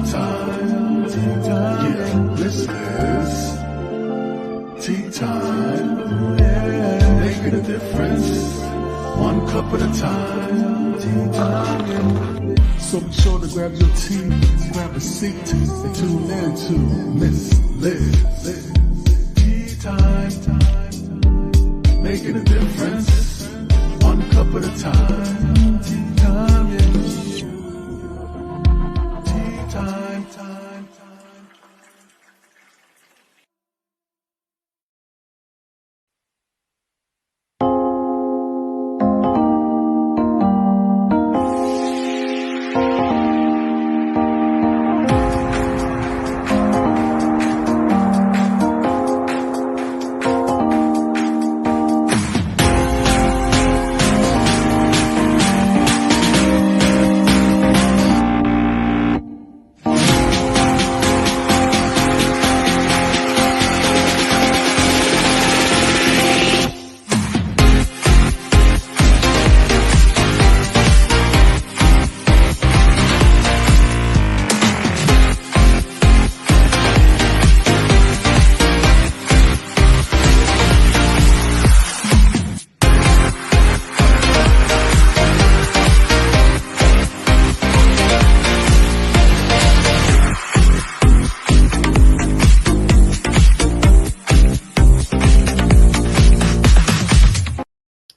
a time. Yeah, this is tea time. Yeah, making a difference. One cup at a time. Tea time. So be sure to grab your tea, grab a seat, and tune in to Miss Liz. Tea time. Making a difference. One cup at a time. Tea time. Yeah. Tea time.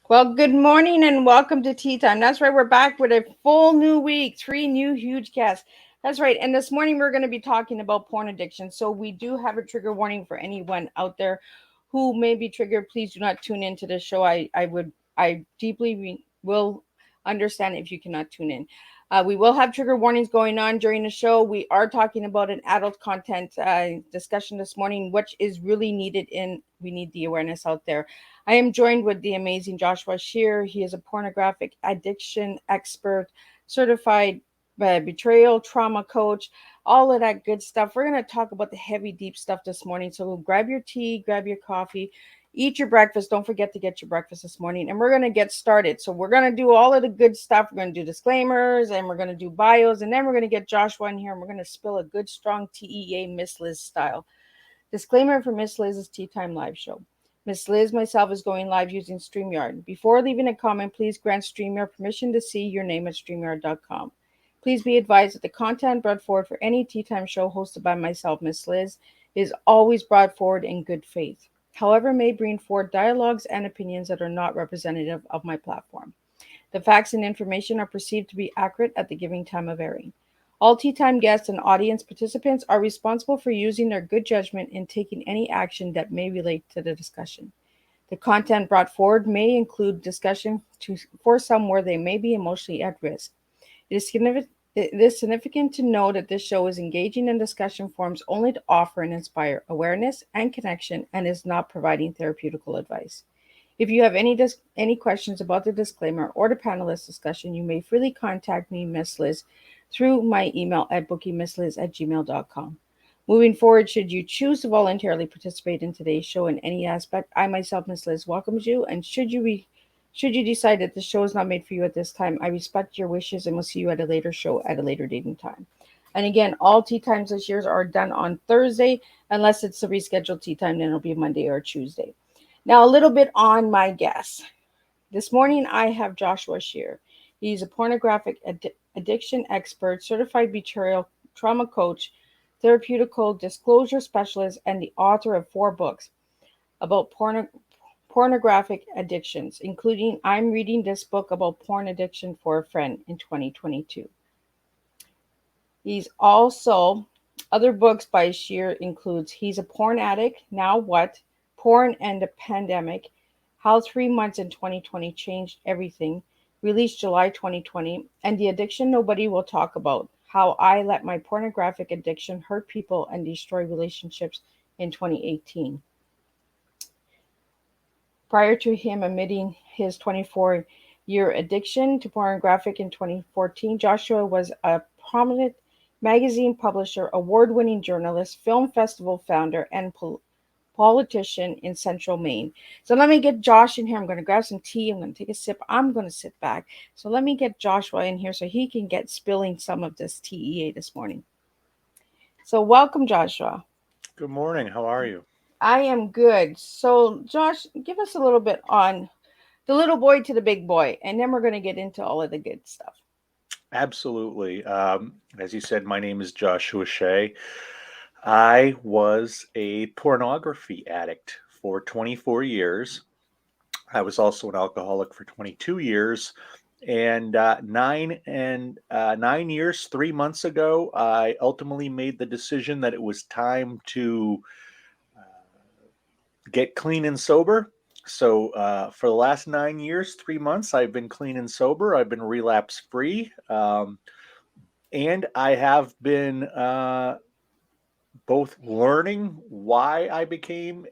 Well, good morning and welcome to Tea Time. That's right, we're back with a full new week, 3 new huge guests. That's right, and this morning we're going to be talking about porn addiction. So we do have a trigger warning for anyone out there who may be triggered. Please do not tune into this show. I deeply will understand if you cannot tune in. We will have trigger warnings going on during the show. We are talking about an adult content discussion this morning, which is really needed, and we need the awareness out there. I am joined with the amazing Joshua Shea. He is a pornographic addiction expert, certified betrayal trauma coach, all of that good stuff. We're going to talk about the heavy, deep stuff this morning. So grab your tea, grab your coffee, eat your breakfast. Don't forget to get your breakfast this morning. And we're going to get started. So we're going to do all of the good stuff. We're going to do disclaimers, and we're going to do bios, and then we're going to get Joshua in here, and we're going to spill a good, strong TEA Miss Liz style. Disclaimer for Miss Liz's Tea Time live show. Miss Liz, myself, is going live using StreamYard. Before leaving a comment, please grant StreamYard permission to see your name at StreamYard.com. Please be advised that the content brought forward for any Tea Time show hosted by myself, Miss Liz, is always brought forward in good faith. However, may bring forward dialogues and opinions that are not representative of my platform. The facts and information are perceived to be accurate at the given time of airing. All Tea Time guests and audience participants are responsible for using their good judgment in taking any action that may relate to the discussion. The content brought forward may include discussion for some where they may be emotionally at risk. It is significant to know that this show is engaging in discussion forums only to offer and inspire awareness and connection, and is not providing therapeutical advice. If you have any questions about the disclaimer or the panelist discussion, you may freely contact me, Miss Liz, through my email at bookingmissliz@gmail.com. Moving forward, should you choose to voluntarily participate in today's show in any aspect, I myself, Miss Liz, welcomes you. And should you decide that the show is not made for you at this time, I respect your wishes and will see you at a later show at a later date and time. And again, all tea times this year are done on Thursday, unless it's a rescheduled tea time, then it'll be Monday or Tuesday. Now, a little bit on my guests. This morning, I have Joshua Shea. He's a pornographic addiction expert, certified betrayal trauma coach, therapeutical disclosure specialist, and the author of 4 books about pornographic addictions, including I'm reading this book about porn addiction for a friend in 2022. He's also, other books by Shea includes He's a Porn Addict, Now What? Porn and the Pandemic, How 3 Months in 2020 Changed Everything, released July 2020, and The Addiction Nobody Will Talk About, How I Let My Pornographic Addiction Hurt People and Destroy Relationships in 2018. Prior to him admitting his 24-year addiction to pornographic in 2014, Joshua was a prominent magazine publisher, award-winning journalist, film festival founder, and politician in Central Maine. So let me get Josh in here. I'm going to grab some tea. I'm going to take a sip. I'm going to sit back. So let me get Joshua in here so he can get spilling some of this TEA this morning. So, welcome, Joshua. Good morning. How are you? I am good. So, Josh, give us a little bit on the little boy to the big boy, and then we're going to get into all of the good stuff. Absolutely. As you said, my name is Joshua Shea. I was a pornography addict for 24 years. I was also an alcoholic for 22 years. And 9 years, 3 months ago, I ultimately made the decision that it was time to uh, get clean and sober. So for the last 9 years, 3 months, I've been clean and sober. I've been relapse free. And I have been both learning why I became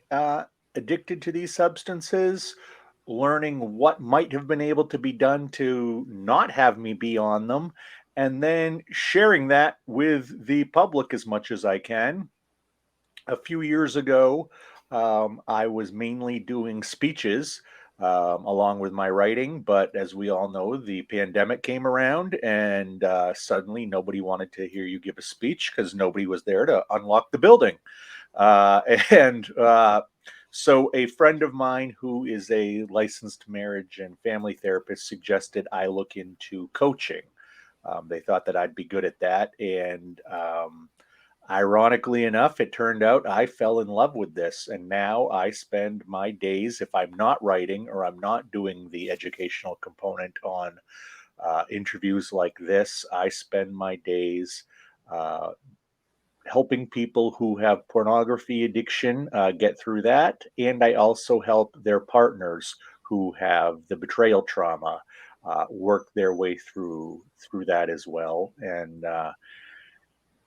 addicted to these substances, learning what might have been able to be done to not have me be on them, and then sharing that with the public as much as I can. A few years ago, I was mainly doing speeches along with my writing, but as we all know, the pandemic came around and suddenly nobody wanted to hear you give a speech because nobody was there to unlock the building. Uh, and so a friend of mine who is a licensed marriage and family therapist suggested I look into coaching. They thought that I'd be good at that. And ironically enough, it turned out I fell in love with this. And now I spend my days, if I'm not writing or I'm not doing the educational component on interviews like this, I spend my days uh, helping people who have pornography addiction get through that. And I also help their partners who have the betrayal trauma work their way through that as well. And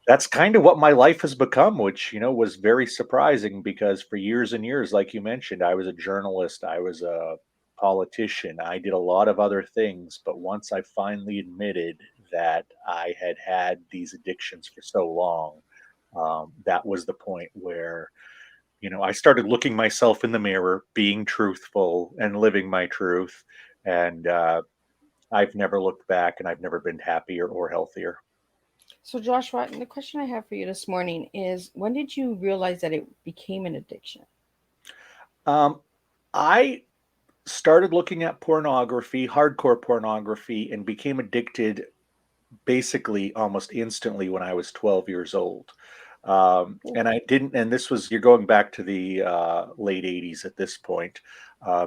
that's kind of what my life has become, which, was very surprising because for years and years, like you mentioned, I was a journalist, I was a politician, I did a lot of other things. But once I finally admitted that I had had these addictions for so long, that was the point where, I started looking myself in the mirror, being truthful and living my truth. And I've never looked back and I've never been happier or healthier. So, Joshua, the question I have for you this morning is when did you realize that it became an addiction? Um, I started looking at pornography, hardcore pornography, and became addicted basically almost instantly when I was 12 years old. Oh, And I didn't, and this was, you're going back to the late 80s at this point,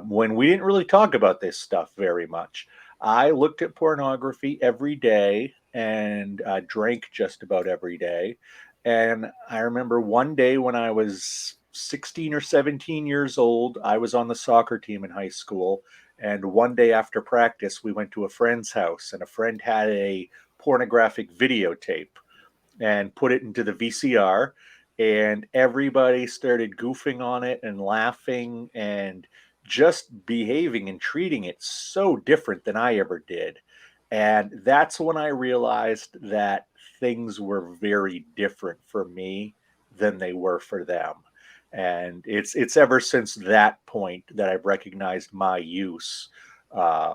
when we didn't really talk about this stuff very much. I looked at pornography every day and drank just about every day. And I remember one day when I was 16 or 17 years old, I was on the soccer team in high school. And one day after practice, we went to a friend's house, and a friend had a pornographic videotape and put it into the VCR, and everybody started goofing on it and laughing and just behaving and treating it so different than I ever did. And that's when I realized that things were very different for me than they were for them. And it's ever since that point that I've recognized my use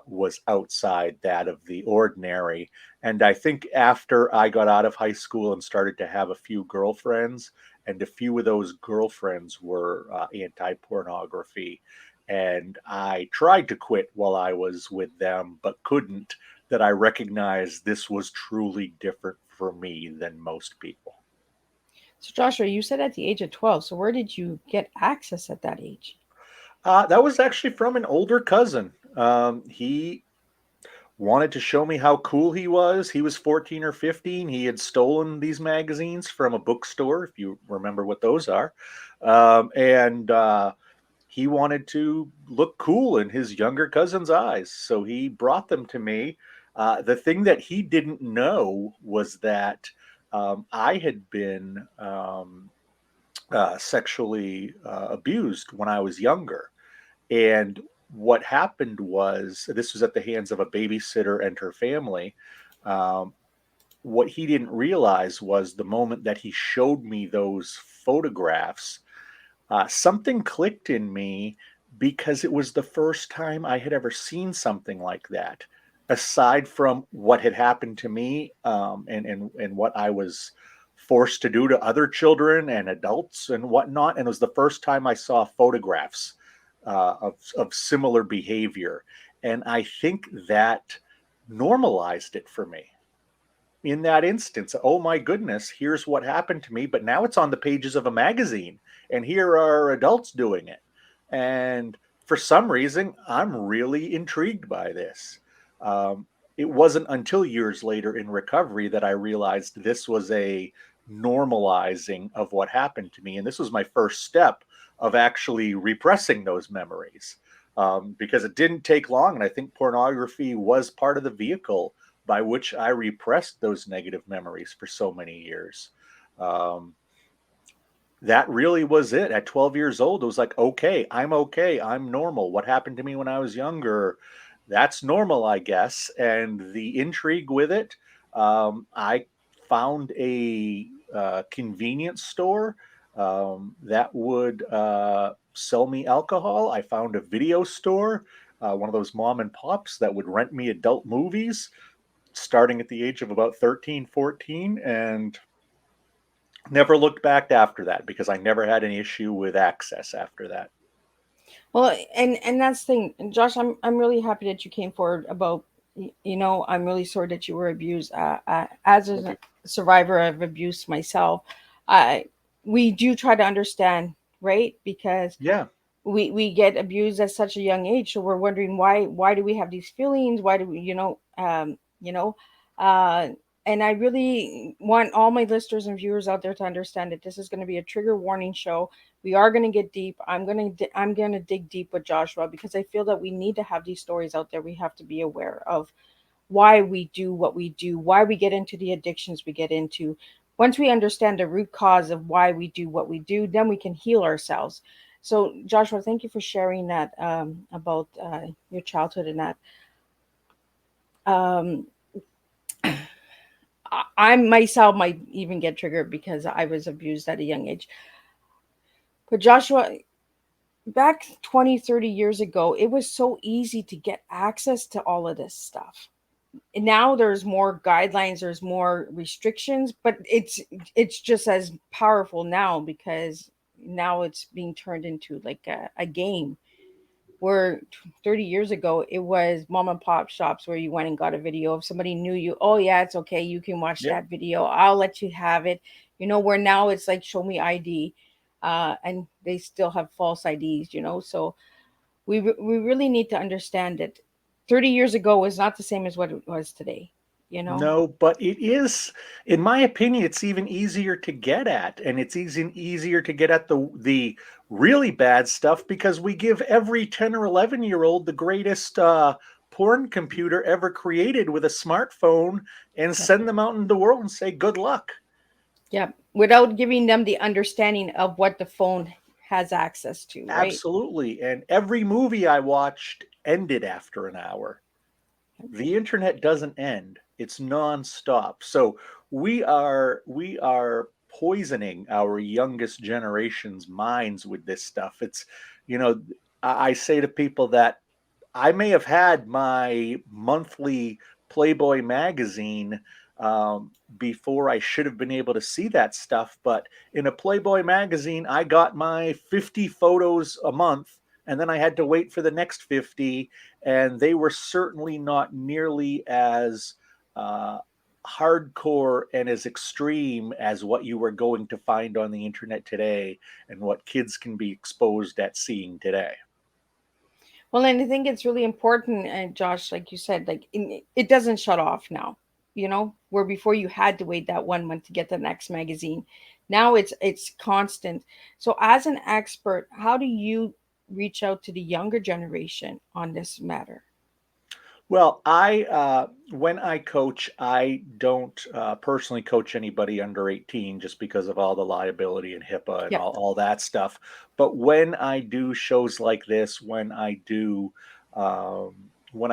was outside that of the ordinary. And I think after I got out of high school and started to have a few girlfriends, and a few of those girlfriends were anti pornography. And I tried to quit while I was with them, but couldn't, that I recognized this was truly different for me than most people. so Joshua, you said at the age of 12. So, where did you get access at that age? That was actually from an older cousin. He wanted to show me how cool he was. He was 14 or 15. He had stolen these magazines from a bookstore, if you remember what those are. And he wanted to look cool in his younger cousin's eyes. So he brought them to me. The thing that he didn't know was that I had been sexually abused when I was younger. And what happened was, this was at the hands of a babysitter and her family. Um, what he didn't realize was the moment that he showed me those photographs, something clicked in me because it was the first time I had ever seen something like that. Aside from what had happened to me and what I was forced to do to other children and adults and whatnot. And it was the first time I saw photographs of similar behavior. And I think that normalized it for me in that instance. Oh my goodness, here's what happened to me, but now it's on the pages of a magazine, and here are adults doing it. And for some reason, I'm really intrigued by this. Um, it wasn't until years later in recovery that I realized this was a normalizing of what happened to me. And this was my first step of actually repressing those memories, because it didn't take long. And I think pornography was part of the vehicle by which I repressed those negative memories for so many years. Um, that really was it. At 12 years old, it was like, okay, I'm normal. What happened to me when I was younger? That's normal, I guess. And the intrigue with it, I found a convenience store that would sell me alcohol. I found a video store, one of those mom and pops that would rent me adult movies starting at the age of about 13, 14, and never looked back after that because I never had any issue with access after that. Well, and that's the thing, and Josh. I'm really happy that you came forward about. I'm really sorry that you were abused. As Thank a you. survivor of abuse myself, I we do try to understand, right? Because Yeah. we get abused at such a young age, so we're wondering why do we have these feelings? Why do we, uh, and I really want all my listeners and viewers out there to understand that this is going to be a trigger warning show. We are going to get deep. I'm going to dig deep with Joshua because I feel that we need to have these stories out there. We have to be aware of why we do what we do, why we get into the addictions we get into. Once we understand the root cause of why we do what we do, then we can heal ourselves. So, Joshua, thank you for sharing that about your childhood and that. Um, I myself might even get triggered because I was abused at a young age. But, Joshua, back 20, 30 years ago, it was so easy to get access to all of this stuff. Now there's more guidelines, there's more restrictions, but it's just as powerful now because now it's being turned into like a game where 30 years ago it was mom and pop shops where you went and got a video. If somebody knew you, oh yeah, it's okay, you can watch Yep. that video, I'll let you have it. Where now it's like show me ID, and they still have false IDs. So we really need to understand that 30 years ago was not the same as what it was today, you know? No, but it is, in my opinion, it's even easier to get at, and it's easier to get at the really bad stuff because we give every 10 or 11-year-old the greatest porn computer ever created with a smartphone and Yep. send them out in the world and say good luck. Yep. Without giving them the understanding of what the phone has access to, right? Absolutely. And every movie I watched ended after an hour. The internet doesn't end. It's nonstop. So we are poisoning our youngest generation's minds with this stuff. It's, you know, I say to people that I may have had my monthly Playboy magazine before I should have been able to see that stuff. But in a Playboy magazine, I got my 50 photos a month, and then I had to wait for the next 50. And they were certainly not nearly as uh, hardcore and as extreme as what you were going to find on the internet today and what kids can be exposed at seeing today. Well, and I think it's really important, and Josh, like you said, like it doesn't shut off now. Where before you had to wait that 1 month to get the next magazine. Now it's constant. So, as an expert, how do you reach out to the younger generation on this matter? Well, when I coach, I don't personally coach anybody under 18 just because of all the liability and HIPAA and Yeah. all that stuff. But when I do shows like this, when I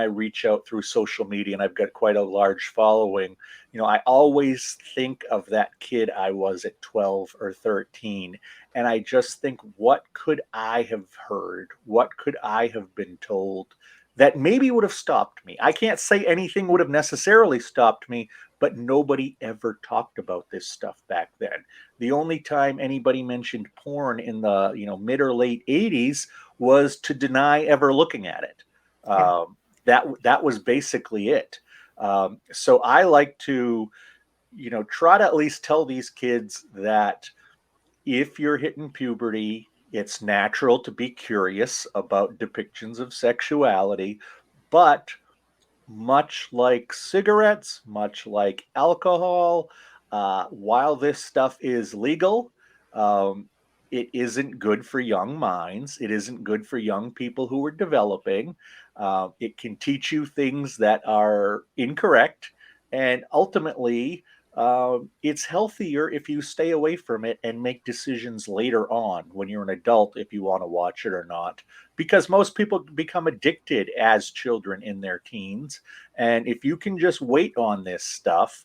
reach out through social media, and I've got quite a large following, I always think of that kid I was at 12 or 13. And I just think, what could I have heard? What could I have been told that maybe would have stopped me? I can't say anything would have necessarily stopped me, but nobody ever talked about this stuff back then. The only time anybody mentioned porn in the mid or late 80s was to deny ever looking at it. Yeah. That was basically it. So I like to try to at least tell these kids that if you're hitting puberty, it's natural to be curious about depictions of sexuality, but much like cigarettes, much like alcohol, while this stuff is legal, um, it isn't good for young minds. It isn't good for young people who are developing. It can teach you things that are incorrect. And ultimately, it's healthier if you stay away from it and make decisions later on when you're an adult if you want to watch it or not, because most people become addicted as children in their teens. And if you can just wait on this stuff,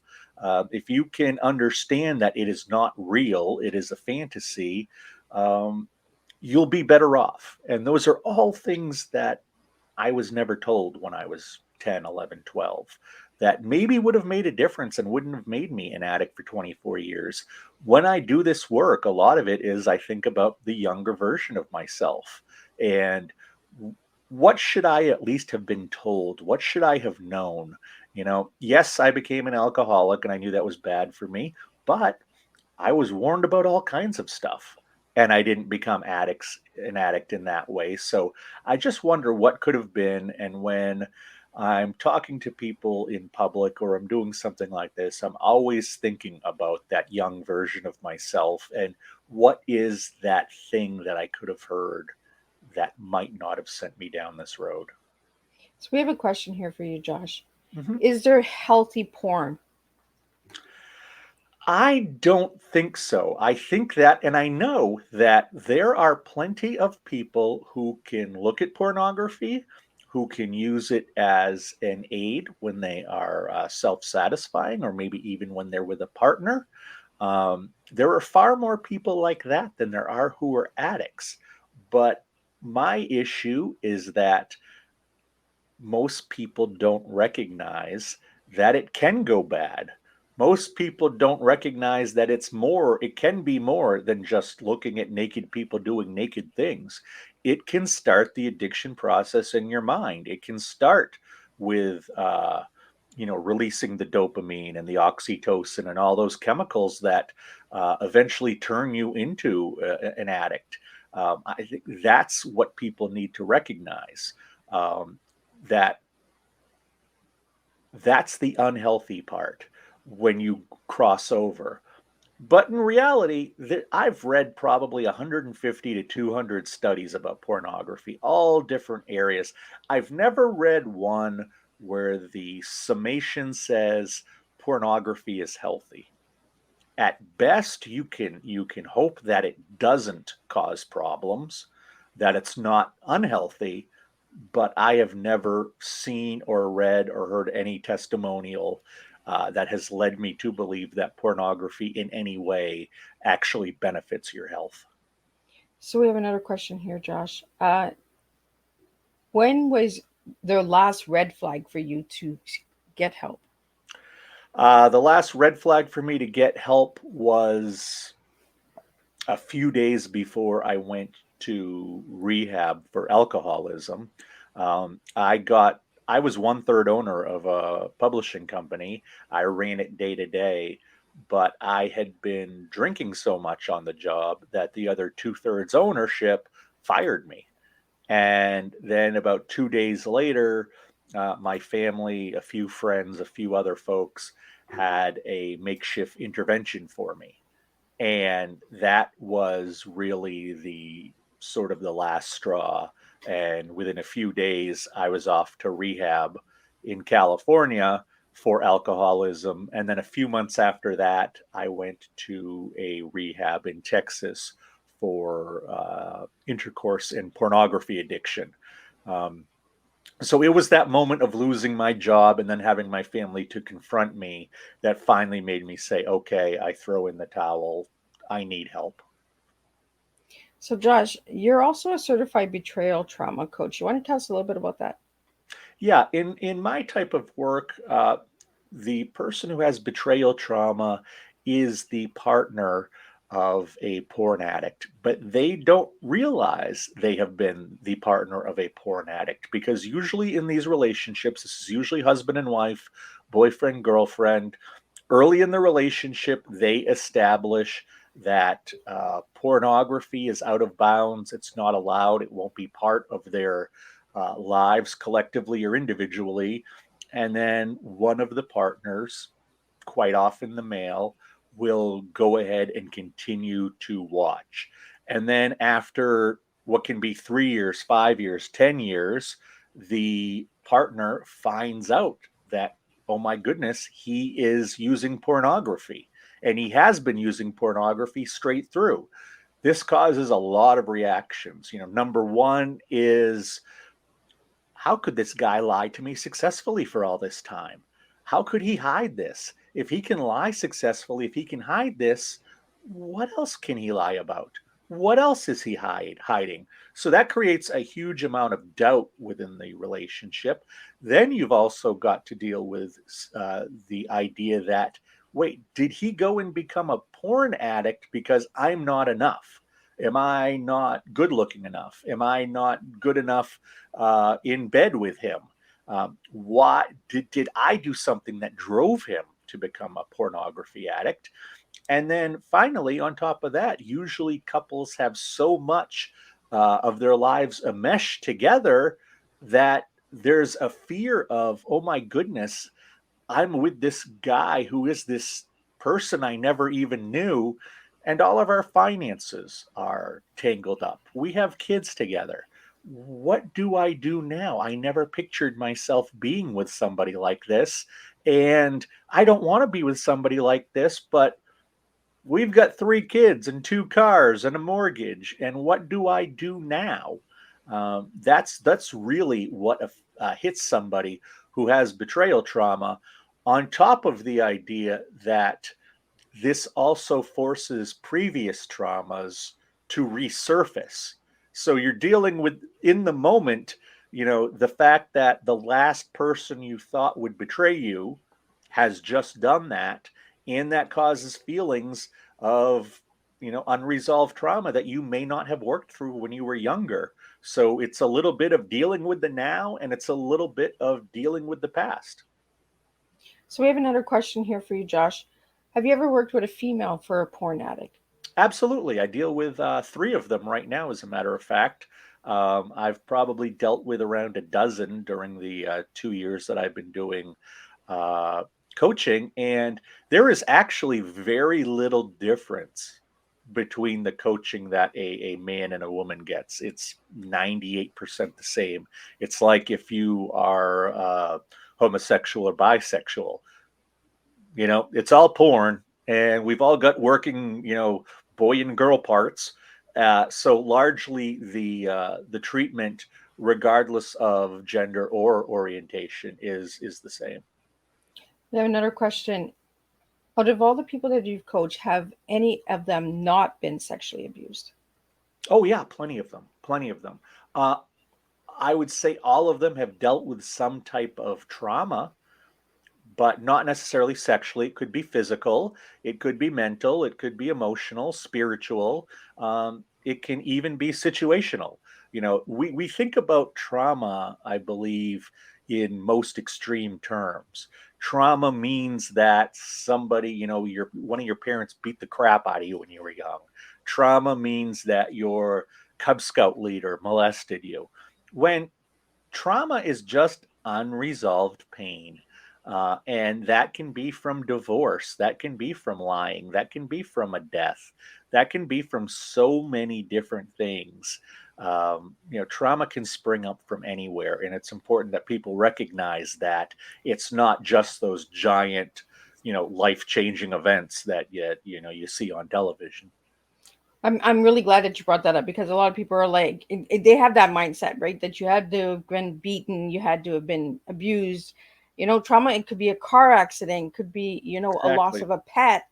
if you can understand that it is not real, it is a fantasy, um, you'll be better off. And those are all things that I was never told when I was 10, 11, 12, that maybe would have made a difference and wouldn't have made me an addict for 24 years. When I do this work, a lot of it is I think about the younger version of myself and what should I at least have been told? What should I have known? Yes, I became an alcoholic and I knew that was bad for me, but I was warned about all kinds of stuff and I didn't become an addict in that way. So I just wonder what could have been. And when I'm talking to people in public or I'm doing something like this, I'm always thinking about that young version of myself and what is that thing that I could have heard that might not have sent me down this road. So we have a question here for you, Josh. Mhm. Is there healthy porn? I don't think so. I think that, and I know that there are plenty of people who can look at pornography, who can use it as an aid when they are self satisfying, or maybe even when they're with a partner. There are far more people like that than there are who are addicts. But my issue is that most people don't recognize that it can go bad. Most people don't recognize that it can be more than just looking at naked people doing naked things. It can start the addiction process in your mind. It can start with, releasing the dopamine and the oxytocin and all those chemicals that eventually turn you into an addict. I think that's what people need to recognize. Um, that that's the unhealthy part when you cross over. But in reality, I've read probably 150 to 200 studies about pornography, all different areas. I've never read one where the summation says pornography is healthy. At best, you can hope that it doesn't cause problems, that it's not unhealthy, but I have never seen or read or heard any testimonial that has led me to believe that pornography in any way actually benefits your health. So we have another question here, Josh. When was the last red flag for you to get help? The last red flag for me to get help was a few days before I went to rehab for alcoholism. I was one third owner of a publishing company. I ran it day to day, but I had been drinking so much on the job that the other two-thirds ownership fired me. And then about 2 days later, my family, a few friends, a few other folks had a makeshift intervention for me, and that was really the sort of the last straw. And within a few days I was off to rehab in California for alcoholism, and then a few months after that I went to a rehab in Texas for intercourse and pornography addiction. um, so it was that moment of losing my job and then having my family to confront me that finally made me say, okay, I throw in the towel. I need help. So, Josh, you're also a certified betrayal trauma coach. You want to tell us a little bit about that? Yeah, in my type of work, the person who has betrayal trauma is the partner of a porn addict, but they don't realize they have been the partner of a porn addict because usually in these relationships, this is usually husband and wife, boyfriend, girlfriend. Early in the relationship, they establish that pornography is out of bounds, it's not allowed, it won't be part of their lives collectively or individually. And then one of the partners, quite often the male, will go ahead and continue to watch. And then after what can be 3 years, 5 years, 10 years, the partner finds out that, oh my goodness, he is using pornography. And he has been using pornography straight through. This causes a lot of reactions. Number one is, how could this guy lie to me successfully for all this time? How could he hide this? If he can lie successfully, if he can hide this, what else can he lie about? What else is he hiding? So that creates a huge amount of doubt within the relationship. Then you've also got to deal with the idea that, wait, did he go and become a porn addict because I'm not enough? Am I not good looking enough? Am I not good enough in bed with him? Why did I do something that drove him to become a pornography addict? And then finally, on top of that, usually couples have so much of their lives enmeshed together that there's a fear of, oh my goodness, I'm with this guy who is this person I never even knew, and all of our finances are tangled up. We have kids together. What do I do now? I never pictured myself being with somebody like this, and I don't want to be with somebody like this, but we've got 3 kids and 2 cars and a mortgage, and what do I do now? That's really what hits somebody who has betrayal trauma, on top of the idea that this also forces previous traumas to resurface. So you're dealing with, in the moment, the fact that the last person you thought would betray you has just done that, and that causes feelings of, unresolved trauma that you may not have worked through when you were younger. So it's a little bit of dealing with the now, and it's a little bit of dealing with the past. So we have another question here for you, Josh. Have you ever worked with a female for a porn addict? Absolutely. I deal with 3 of them right now, as a matter of fact. I've probably dealt with around a dozen during the 2 years that I've been doing uh, coaching. And there is actually very little difference between the coaching that a man and a woman gets. It's 98% the same. It's like if you are homosexual or bisexual, it's all porn, and we've all got working, boy and girl parts. So largely the treatment, regardless of gender or orientation, is the same. We have another question. Out of all the people that you've coached, have any of them not been sexually abused? Oh yeah, plenty of them, plenty of them. Uh, I would say all of them have dealt with some type of trauma, but not necessarily sexually. It could be physical, it could be mental, it could be emotional, spiritual. It can even be situational. We think about trauma, I believe, in most extreme terms. Trauma means that somebody, one of your parents beat the crap out of you when you were young. Trauma means that your Cub Scout leader molested you. When trauma is just unresolved pain. And that can be from divorce, that can be from lying, that can be from a death, that can be from so many different things. Trauma can spring up from anywhere, and it's important that people recognize that it's not just those giant, life-changing events that you see on television. I'm really glad that you brought that up because a lot of people are like they have that mindset, right? That you had to have been beaten, you had to have been abused. Trauma, it could be a car accident, could be, a loss Exactly. of a pet.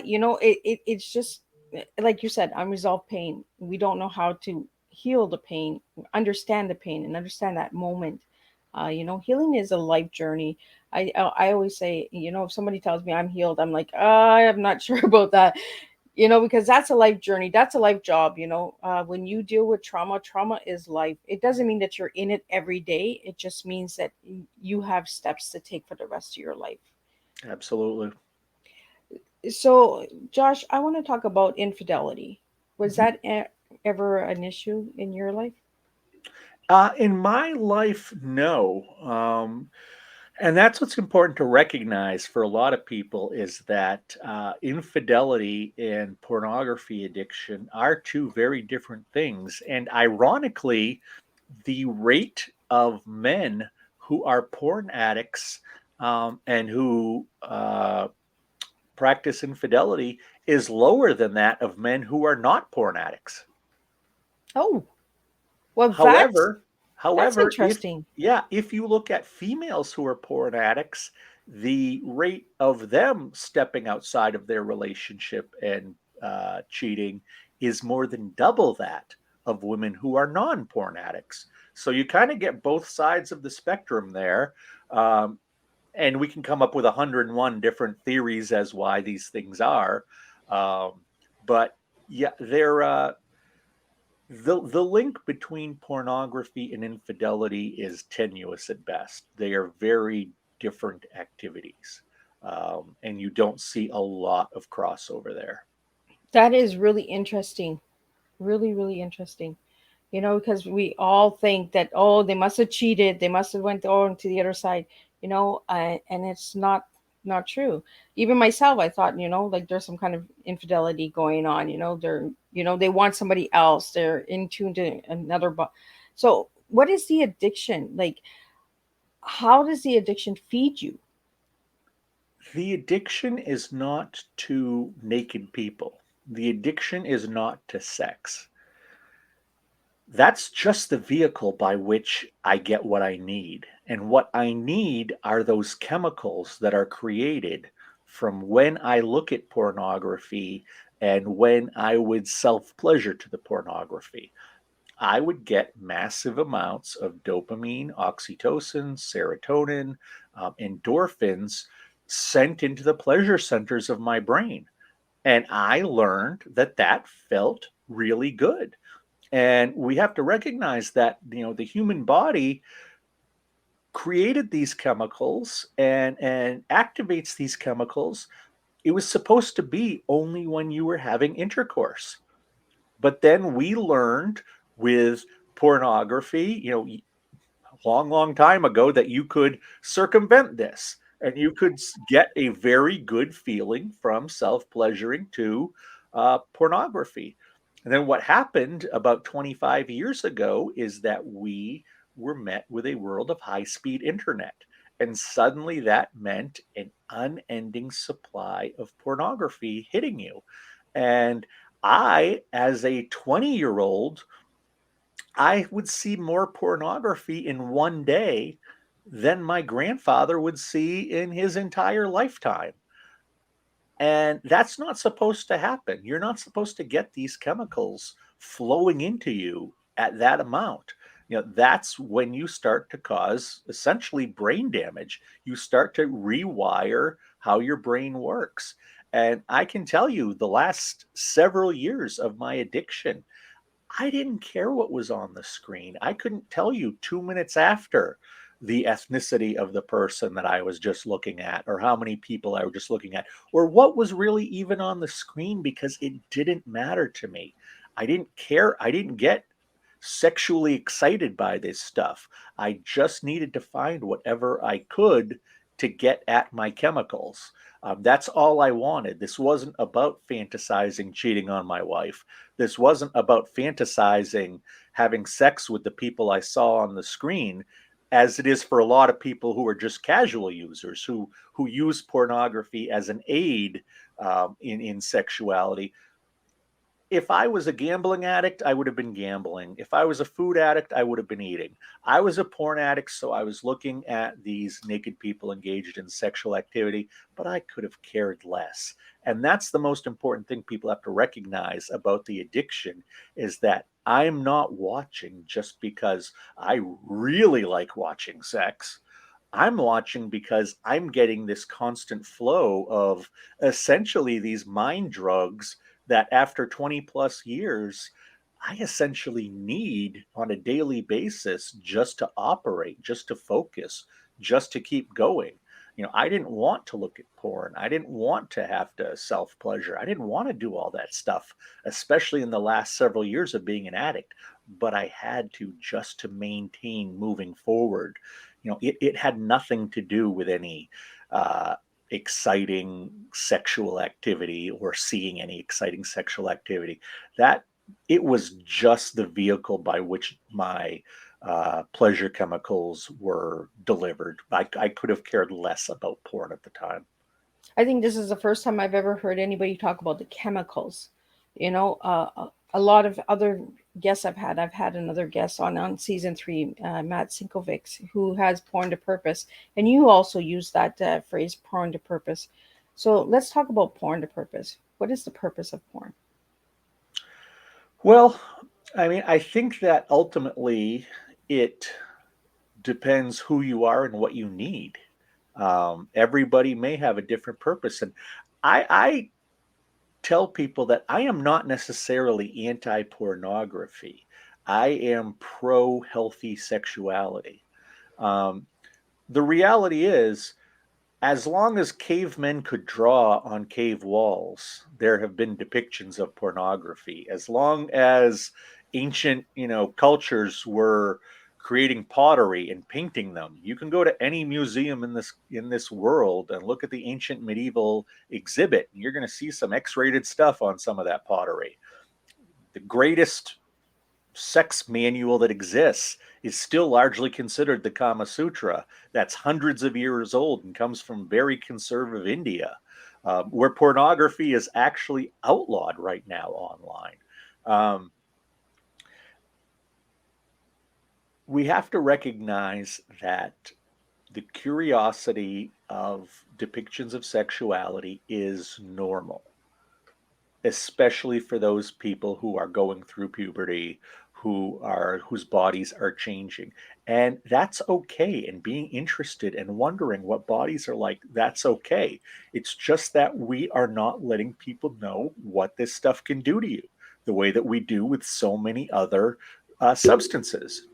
It's just like you said, unresolved pain. We don't know how to heal the pain, understand the pain, and understand that moment. Healing is a life journey. I always say, if somebody tells me I'm healed, I'm like, I'm not sure about that, because that's a life journey. That's a life job. When you deal with trauma, trauma is life. It doesn't mean that you're in it every day. It just means that you have steps to take for the rest of your life. Absolutely. So, Josh, I want to talk about infidelity. Was Mhm. that ever an issue in your life? In my life, no. And that's what's important to recognize for a lot of people is that infidelity and pornography addiction are two very different things. And ironically, the rate of men who are porn addicts and who practice infidelity is lower than that of men who are not porn addicts. Oh, well, that's However, that's however, if interesting. yeah, if you look at females who are porn addicts, the rate of them stepping outside of their relationship and cheating is more than double that of women who are non-porn addicts. So you kind of get both sides of the spectrum there, um, and we can come up with 101 different theories as why these things are. Um, but yeah, they're the link between pornography and infidelity is tenuous at best. They are very different activities, and you don't see a lot of crossover there. That is really interesting. Really, really interesting. Because we all think that, oh, they must have cheated, they must have went on to the other side, and it's not true. Even myself, I thought, like there's some kind of infidelity going on. They want somebody else, they're in tune to another. So what is the addiction like? How does the addiction feed you? The addiction is not to naked people. The addiction is not to sex. That's just the vehicle by which I get what I need. And what I need are those chemicals that are created from when I look at pornography and when I would self pleasure to the pornography. I would get massive amounts of dopamine, oxytocin, serotonin, endorphins sent into the pleasure centers of my brain. And I learned that that felt really good. And we have to recognize that, the human body created these chemicals and activates these chemicals. It was supposed to be only when you were having intercourse. But then we learned with pornography, a long, long time ago that you could circumvent this and you could get a very good feeling from self pleasuring to pornography. And then what happened about 25 years ago is that we were met with a world of high speed internet. And suddenly that meant an unending supply of pornography hitting you. And I, as a 20-year-old, I would see more pornography in one day than my grandfather would see in his entire lifetime. And that's not supposed to happen. You're not supposed to get these chemicals flowing into you at that amount. That's when you start to cause essentially brain damage. You start to rewire how your brain works. And I can tell you the last several years of my addiction, I didn't care what was on the screen. I couldn't tell you 2 minutes after the ethnicity of the person that I was just looking at, or how many people I was just looking at, or what was really even on the screen because it didn't matter to me. I didn't care. I didn't get sexually excited by this stuff. I just needed to find whatever I could to get at my chemicals. That's all I wanted. This wasn't about fantasizing cheating on my wife. This wasn't about fantasizing having sex with the people I saw on the screen, as it is for a lot of people who are just casual users who use pornography as an aid in sexuality. if I was a gambling addict, I would have been gambling. If I was a food addict, I would have been eating. I was a porn addict, so I was looking at these naked people engaged in sexual activity, but I could have cared less. And that's the most important thing people have to recognize about the addiction is that I'm not watching just because I really like watching sex. I'm watching because I'm getting this constant flow of essentially these mind drugs that after 20 plus years, I essentially need on a daily basis just to operate, just to focus, just to keep going. I didn't want to look at porn. I didn't want to have to self pleasure. I didn't want to do all that stuff, especially in the last several years of being an addict. But I had to just to maintain moving forward. It had nothing to do with any uh, exciting sexual activity or seeing any exciting sexual activity. That it was just the vehicle by which my pleasure chemicals were delivered. I could have cared less about porn at the time. I think this is the first time I've ever heard anybody talk about the chemicals. A lot of other guests I've had another guest on season three, Matt Sinkovics, who has porn to purpose, and you also use that phrase porn to purpose. So let's talk about porn to purpose. What is the purpose of porn? Well, I mean, I think that ultimately it depends who you are and what you need. Everybody may have a different purpose, and I tell people that I am not necessarily anti pornography. I am pro healthy sexuality. Um, the reality is, as long as cavemen could draw on cave walls, there have been depictions of pornography. As long as ancient, cultures were creating pottery and painting them, you can go to any museum in this world and look at the ancient medieval exhibit, and you're going to see some X-rated stuff on some of that pottery. The greatest sex manual that exists is still largely considered the Kama Sutra. That's hundreds of years old and comes from very conservative India, where pornography is actually outlawed right now online. Um, we have to recognize that the curiosity of depictions of sexuality is normal, especially for those people who are going through puberty, whose bodies are changing. And that's okay. And being interested and wondering what bodies are like, that's okay. It's just that we are not letting people know what this stuff can do to you the way that we do with so many other substances.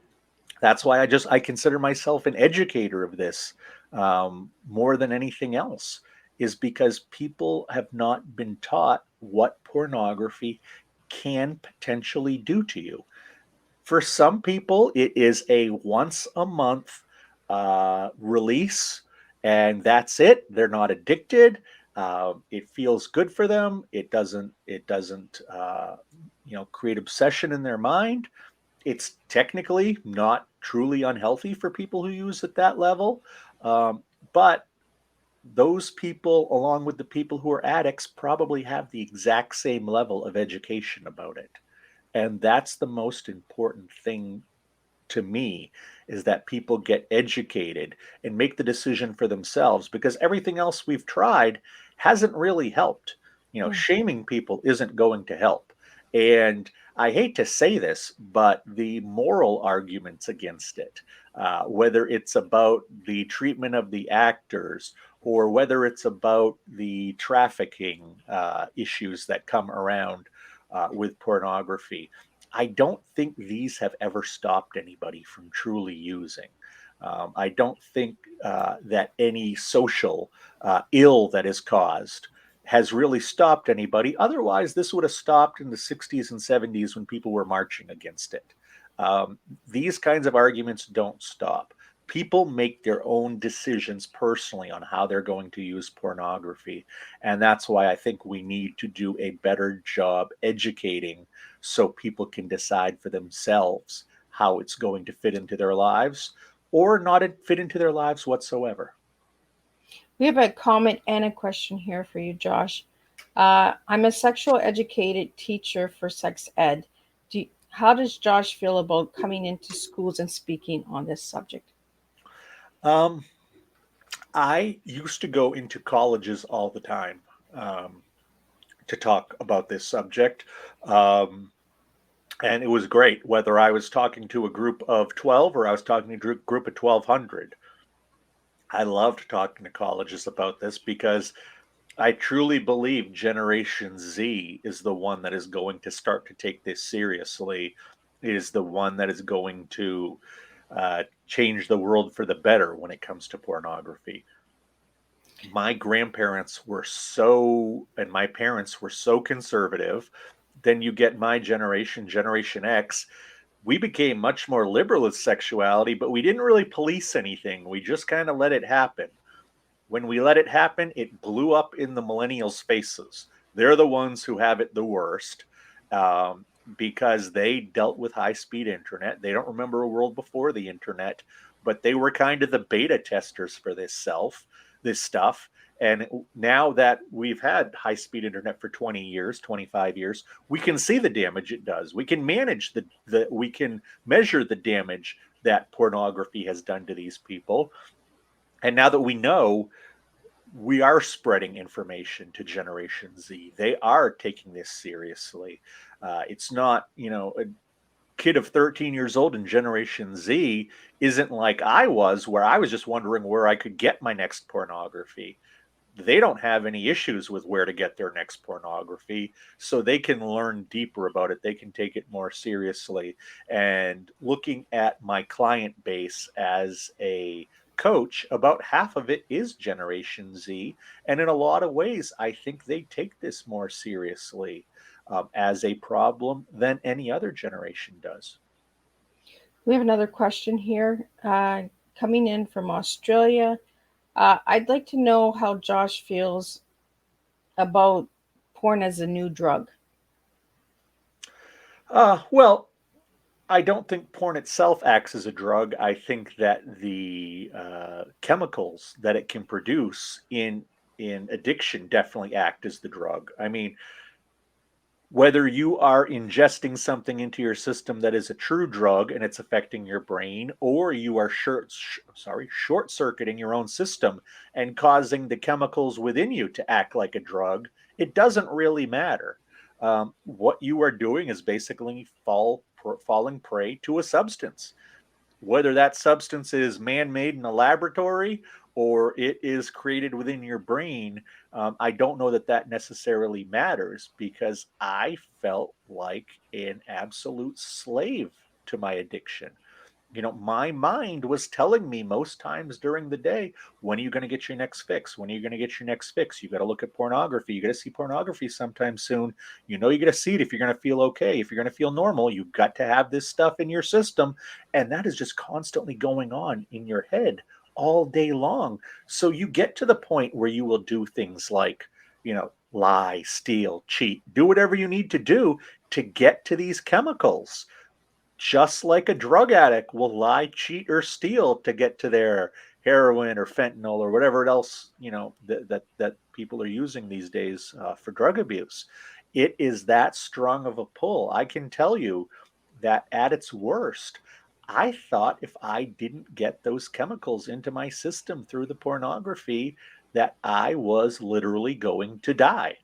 That's why I consider myself an educator of this, more than anything else, is because people have not been taught what pornography can potentially do to you. For some people, it is a once a month release, and that's it. They're not addicted. It feels good for them. It doesn't create obsession in their mind. It's technically not truly unhealthy for people who use at that level. Um, but those people, along with the people who are addicts, probably have the exact same level of education about it. And that's the most important thing to me, is that people get educated and make the decision for themselves, because everything else we've tried hasn't really helped. Yeah. Shaming people isn't going to help. And I hate to say this, but the moral arguments against it, whether it's about the treatment of the actors or whether it's about the trafficking issues that come around with pornography, I don't think these have ever stopped anybody from truly using. I don't think that any social ill that is caused has really stopped anybody. Otherwise, this would have stopped in the 60s and 70s when people were marching against it. These kinds of arguments don't stop. People make their own decisions personally on how they're going to use pornography. And that's why I think we need to do a better job educating so people can decide for themselves how it's going to fit into their lives or not fit into their lives whatsoever. We have a comment and a question here for you, Josh. I'm a sexual educated teacher for sex ed. How does Josh feel about coming into schools and speaking on this subject? Um, I used to go into colleges all the time um, to talk about this subject. Um, and it was great, whether I was talking to a group of 12 or I was talking to a group of 1,200. I loved talking to colleges about this because I truly believe Generation Z is the one that is going to start to take this seriously, is the one that is going to change the world for the better when it comes to pornography. My grandparents were so, and my parents were so conservative. Then you get my generation, Generation X. We became much more liberal with sexuality, but we didn't really police anything. We just kind of let it happen. When we let it happen, it blew up in the millennials' faces. They're the ones who have it the worst um, because they dealt with high speed internet. They don't remember a world before the internet, but they were kind of the beta testers for this stuff. And now that we've had high speed internet for 20 years, 25 years, we can see the damage it does. We can manage we can measure the damage that pornography has done to these people. And now that we know, we are spreading information to Generation Z. They are taking this seriously. It's not, a kid of 13 years old in Generation Z isn't like I was, where I was just wondering where I could get my next pornography. They don't have any issues with where to get their next pornography, so they can learn deeper about it. They can take it more seriously. And looking at my client base as a coach, about half of it is Generation Z. And in a lot of ways, I think they take this more seriously as a problem than any other generation does. We have another question here coming in from Australia. I'd like to know how Josh feels about porn as a new drug. Well, I don't think porn itself acts as a drug. I think that the chemicals that it can produce in addiction definitely act as the drug. I mean, whether you are ingesting something into your system that is a true drug and it's affecting your brain, or you are short circuiting your own system and causing the chemicals within you to act like a drug, it doesn't really matter. What you are doing is basically falling prey to a substance, whether that substance is man-made in a laboratory or it is created within your brain. I don't know that that necessarily matters, because I felt like an absolute slave to my addiction. My mind was telling me most times during the day, when are you going to get your next fix? When are you going to get your next fix? You got to look at pornography. You got to see pornography sometime soon. You got to see it if you're going to feel okay. If you're going to feel normal, you've got to have this stuff in your system. And that is just constantly going on in your head all day long. So you get to the point where you will do things like, lie, steal, cheat, do whatever you need to do to get to these chemicals, just like a drug addict will lie, cheat, or steal to get to their heroin or fentanyl or whatever else that people are using these days for drug abuse. It is that strong of a pull. I can tell you that at its worst, I thought if I didn't get those chemicals into my system through the pornography, that I was literally going to die.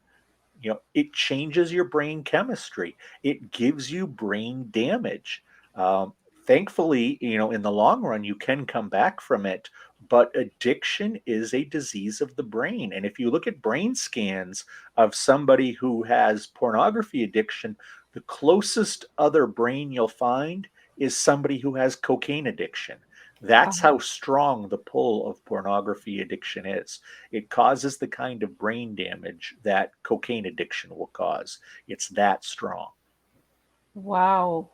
It changes your brain chemistry. It gives you brain damage. um, Thankfully, in the long run you can come back from it, but addiction is a disease of the brain. And if you look at brain scans of somebody who has pornography addiction, the closest other brain you'll find is somebody who has cocaine addiction. That's Uh-huh. how strong the pull of pornography addiction is. It causes the kind of brain damage that cocaine addiction will cause. It's that strong. Wow,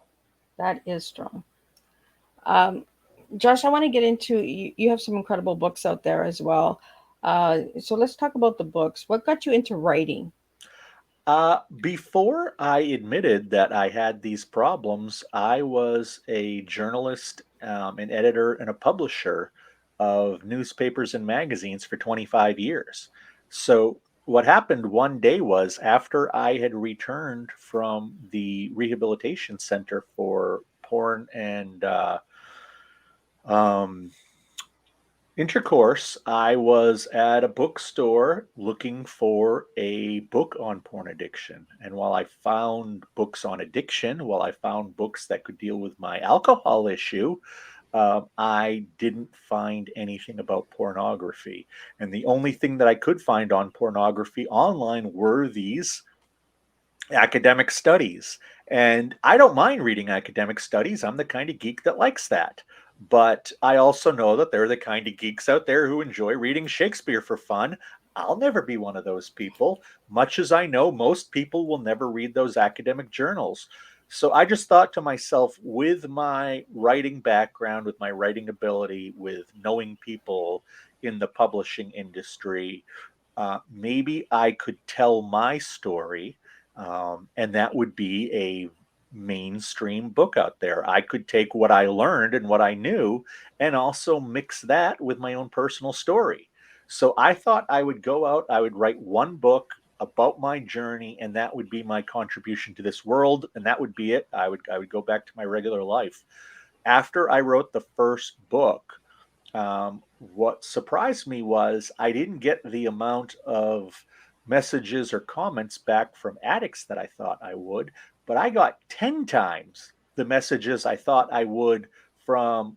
that is strong. Um, Josh, I want to get into you have some incredible books out there as well. So let's talk about the books. What got you into writing? Before I admitted that I had these problems, I was a journalist, an editor, and a publisher of newspapers and magazines for 25 years. So what happened one day was after I had returned from the rehabilitation center for porn and um, intercourse, I was at a bookstore looking for a book on porn addiction. And while I found books on addiction, while I found books that could deal with my alcohol issue, I didn't find anything about pornography. And the only thing that I could find on pornography online were these academic studies. And I don't mind reading academic studies. I'm the kind of geek that likes that. But I also know that there are the kind of geeks out there who enjoy reading Shakespeare for fun. I'll never be one of those people, much as I know most people will never read those academic journals. So I just thought to myself, with my writing background, with my writing ability, with knowing people in the publishing industry, maybe I could tell my story, and that would be a mainstream book out there. I could take what I learned and what I knew and also mix that with my own personal story. So I thought I would go out, I would write one book about my journey, and that would be my contribution to this world, and that would be it. I would go back to my regular life. After I wrote the first book, what surprised me was I didn't get the amount of messages or comments back from addicts that I thought I would, but I got 10 times the messages I thought I would from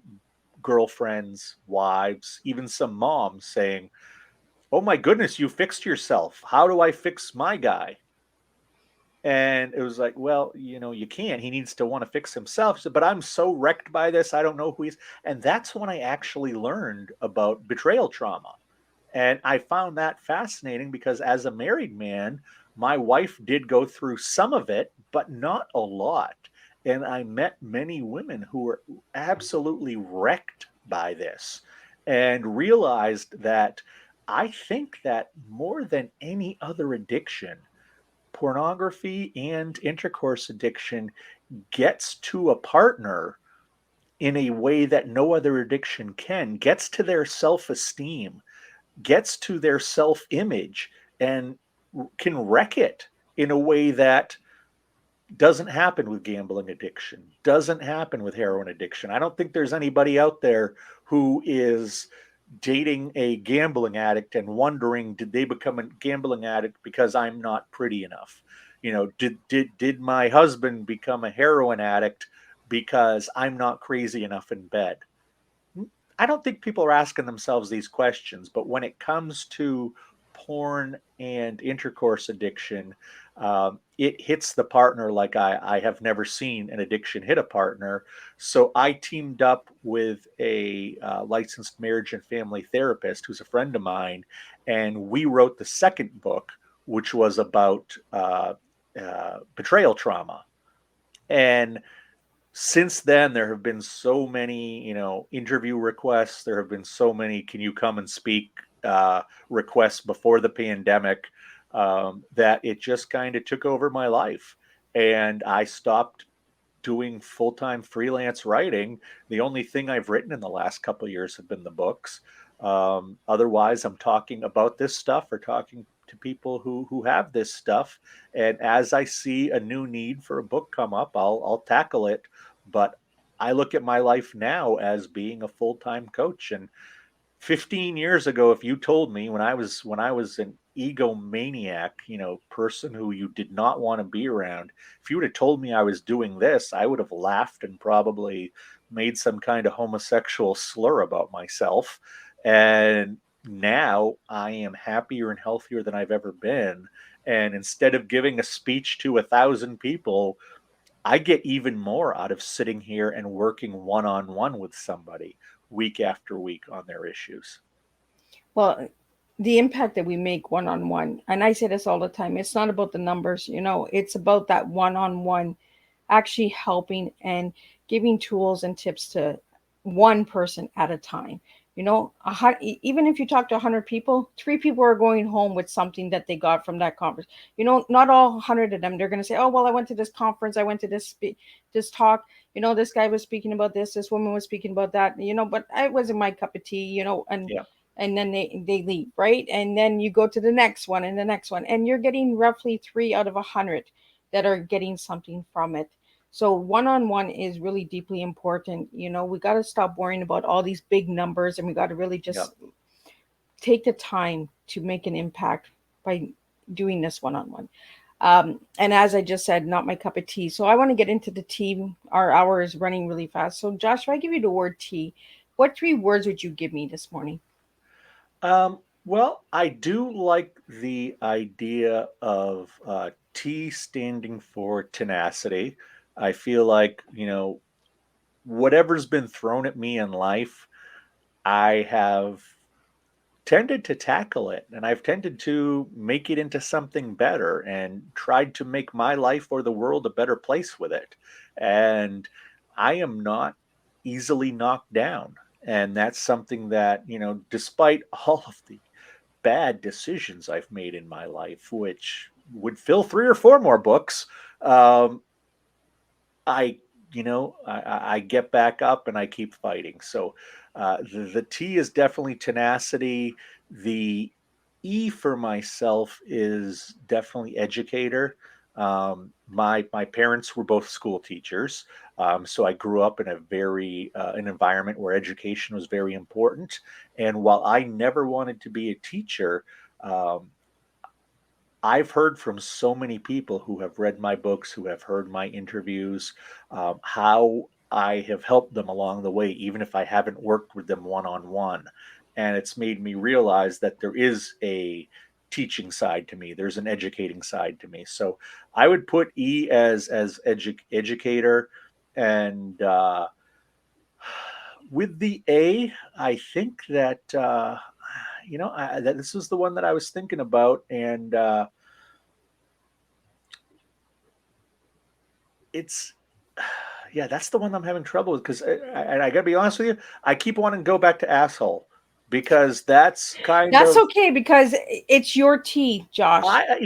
girlfriends, wives, even some moms saying, "Oh my goodness, you fixed yourself. How do I fix my guy?" And it was like, well, you can't. He needs to want to fix himself. So, but I'm so wrecked by this. I don't know who he is. And that's when I actually learned about betrayal trauma. And I found that fascinating because as a married man, my wife did go through some of it, but not a lot. And I met many women who were absolutely wrecked by this and realized that I think that more than any other addiction, pornography and intercourse addiction gets to a partner in a way that no other addiction can, gets to their self esteem, gets to their self image, and can wreck it in a way that doesn't happen with gambling addiction, doesn't happen with heroin addiction. I don't think there's anybody out there who is dating a gambling addict and wondering, did they become a gambling addict because I'm not pretty enough? Did my husband become a heroin addict because I'm not crazy enough in bed? I don't think people are asking themselves these questions, but when it comes to porn and intercourse addiction, it hits the partner like I have never seen an addiction hit a partner. So I teamed up with a licensed marriage and family therapist who's a friend of mine, and we wrote the second book, which was about betrayal trauma. And since then there have been so many interview requests, there have been so many can you come and speak requests before the pandemic, that it just kind of took over my life, and I stopped doing full-time freelance writing. The only thing I've written in the last couple of years have been the books. Otherwise I'm talking about this stuff or talking to people who have this stuff, and as I see a new need for a book come up, I'll tackle it. But I look at my life now as being a full-time coach. And 15 years ago, if you told me when I was an egomaniac, person who you did not want to be around, if you would have told me I was doing this, I would have laughed and probably made some kind of homosexual slur about myself. And now I am happier and healthier than I've ever been. And instead of giving a speech to 1,000 people, I get even more out of sitting here and working one on one with somebody week after week on their issues. Well, the impact that we make one on one, and I say this all the time, it's not about the numbers, it's about that one on one actually helping and giving tools and tips to one person at a time. Even if you talk to 100 people, 3 people are going home with something that they got from that conference. Not all 100 of them, they're going to say, oh, well, I went to this conference, I went to this talk, this guy was speaking about this woman was speaking about that, but I wasn't my cup of tea, and Yeah. and then they leave, right? And then you go to the next one and the next one, and you're getting roughly 3 out of 100 that are getting something from it. So one-on-one is really deeply important. We got to stop worrying about all these big numbers, and we got to really Yeah. just take the time to make an impact by doing this one-on-one. And as I just said, not my cup of tea. So I want to get into the tea. Our hour is running really fast. So Josh, if I give you the word tea, what 3 words would you give me this morning? Well, I do like the idea of T standing for tenacity. I feel like, whatever's been thrown at me in life, I have tended to tackle it and I've tended to make it into something better and tried to make my life or the world a better place with it. And I am not easily knocked down. And that's something that, despite all of the bad decisions I've made in my life, which would fill 3 or 4 more books, um, I, I get back up and I keep fighting. So the T is definitely tenacity. The E for myself is definitely educator. My parents were both school teachers, so I grew up in a very an environment where education was very important. And while I never wanted to be a teacher, um, I've heard from so many people who have read my books, who have heard my interviews, how I have helped them along the way, even if I haven't worked with them one on one. And it's made me realize that there is a teaching side to me. There's an educating side to me. So I would put E as educator, and with the A, I think that that this was the one that I was thinking about, and it's yeah, that's the one I'm having trouble with because and I gotta be honest with you, I keep wanting to go back to asshole because that's kind That's of okay because it's your tea, Josh. I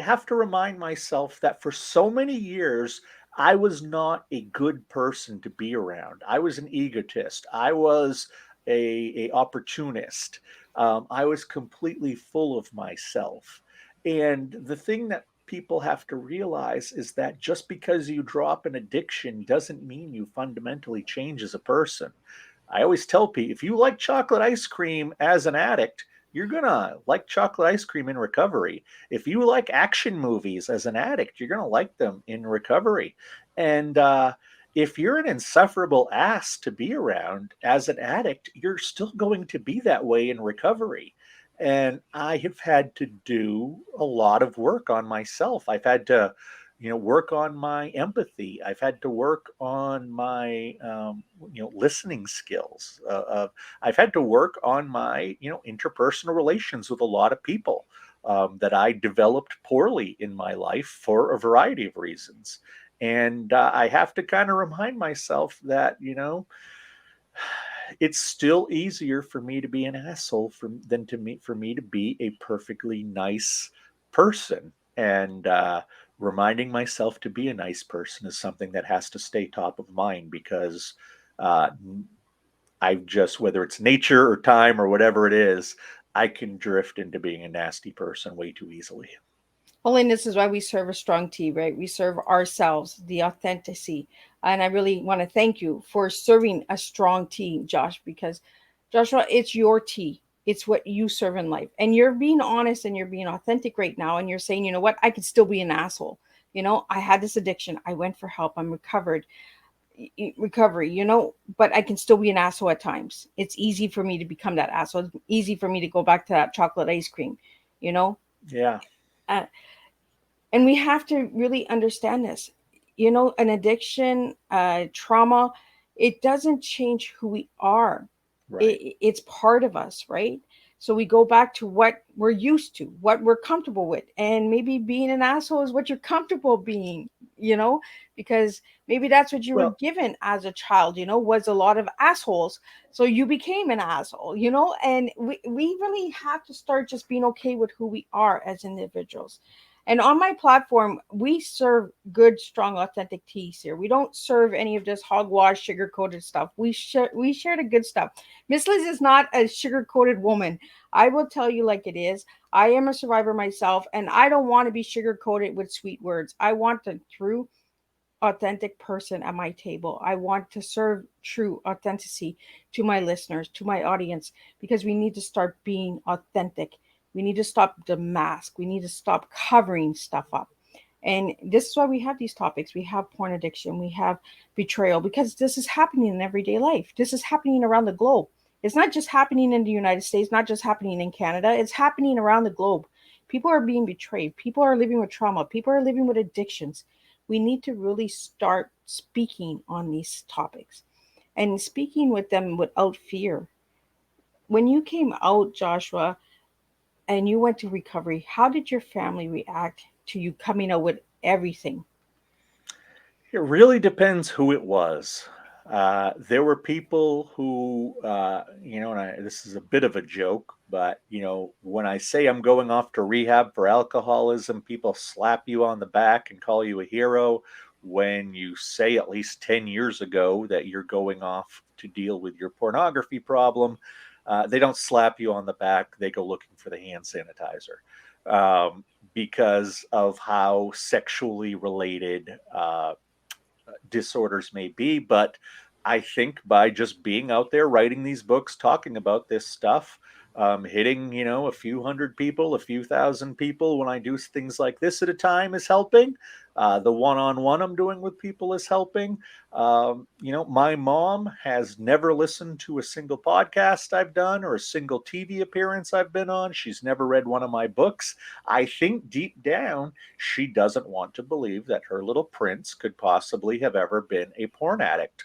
have to remind myself that for so many years I was not a good person to be around. I was an egotist. I was a opportunist. I was completely full of myself. And the thing that people have to realize is that just because you drop an addiction doesn't mean you fundamentally change as a person. I always tell people if you like chocolate ice cream as an addict, you're gonna like chocolate ice cream in recovery. If you like action movies as an addict, you're gonna like them in recovery. And if you're an insufferable ass to be around as an addict, you're still going to be that way in recovery. And I have had to do a lot of work on myself. I've had to, work on my empathy. I've had to work on my, listening skills. I've had to work on my, interpersonal relations with a lot of people that I developed poorly in my life for a variety of reasons. And I have to kind of remind myself that, it's still easier for me to be an asshole than for me to be a perfectly nice person. And reminding myself to be a nice person is something that has to stay top of mind because uh, I've just, whether it's nature or time or whatever it is, I can drift into being a nasty person way too easily. Well, and this is why we serve a strong tea, right? We serve ourselves, the authenticity. And I really want to thank you for serving a strong tea, Josh, because Joshua, it's your tea. It's what you serve in life. And you're being honest and you're being authentic right now. And you're saying, you know what? I could still be an asshole. I had this addiction. I went for help. I'm recovered. Recovery, but I can still be an asshole at times. It's easy for me to become that asshole. It's easy for me to go back to that chocolate ice cream, you know? Yeah, Uh, and we have to really understand this. An addiction, trauma, it doesn't change who we are. right. It's part of us, right? So we go back to what we're used to, what we're comfortable with, and maybe being an asshole is what you're comfortable being, you know because maybe that's what you were Well, given as a child, was a lot of assholes, so you became an asshole, and we really have to start just being okay with who we are as individuals. And on my platform, we serve good, strong, authentic teas here. We don't serve any of this hogwash, sugar coated stuff. We share the good stuff. Miss Liz is not a sugar coated woman. I will tell you like it is. I am a survivor myself, and I don't want to be sugar coated with sweet words. I want the true, authentic person at my table. I want to serve true authenticity to my listeners, to my audience, because we need to start being authentic. We need to stop the mask. We need to stop covering stuff up. And this is why we have these topics. We have porn addiction, we have betrayal, because this is happening in everyday life. This is happening around the globe. It's not just happening in the United States, not just happening in Canada, it's happening around the globe. People are being betrayed. People are living with trauma. People are living with addictions. We need to really start speaking on these topics and speaking with them without fear. When you came out, Joshua, and you went to recovery, how did your family react to you coming out with everything? It really depends who it was. There were people who, and this is a bit of a joke, but, when I say I'm going off to rehab for alcoholism, people slap you on the back and call you a hero. When you say at least 10 years ago that you're going off to deal with your pornography problem, they don't slap you on the back. They go looking for the hand sanitizer because of how sexually related disorders may be. But I think by just being out there writing these books, talking about this stuff, hitting, a few hundred people, a few thousand people when I do things like this at a time is helping. The one-on-one I'm doing with people is helping. My mom has never listened to a single podcast I've done or a single TV appearance I've been on. She's never read one of my books. I think deep down, she doesn't want to believe that her little prince could possibly have ever been a porn addict,